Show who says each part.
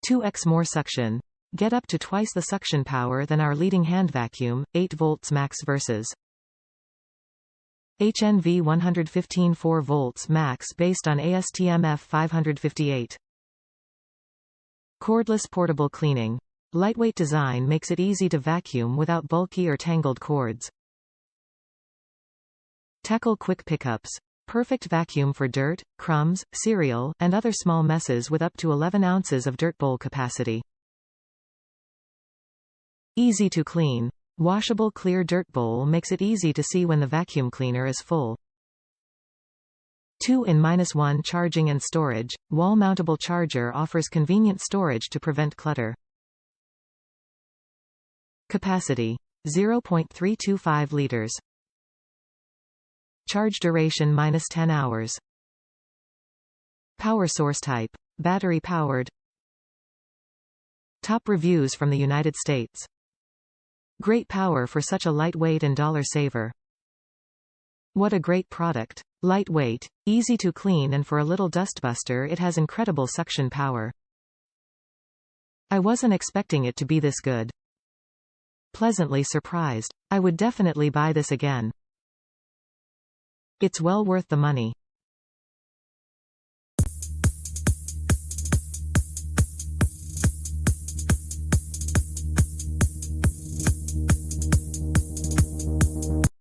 Speaker 1: 2x more suction. Get up to twice the suction power than our leading hand vacuum, 8 volts max versus HNV 115 4 volts max based on ASTM F558. Cordless Portable Cleaning. Lightweight design makes it easy to vacuum without bulky or tangled cords. Tackle quick pickups. Perfect vacuum for dirt, crumbs, cereal, and other small messes with up to 11 ounces of dirt bowl capacity. Easy to clean. Washable clear dirt bowl makes it easy to see when the vacuum cleaner is full. 2-in-1 charging and storage. Wall mountable charger offers convenient storage to prevent clutter. Capacity: 0.325 liters. Charge duration -10 hours. Power source type: battery powered. Top reviews from the United States. Great power for such a lightweight and dollar saver. What a great product. Lightweight, easy to clean, and for a little dustbuster it has incredible suction power. I wasn't expecting it to be this good. Pleasantly surprised. I would definitely buy this again. It's well worth the money.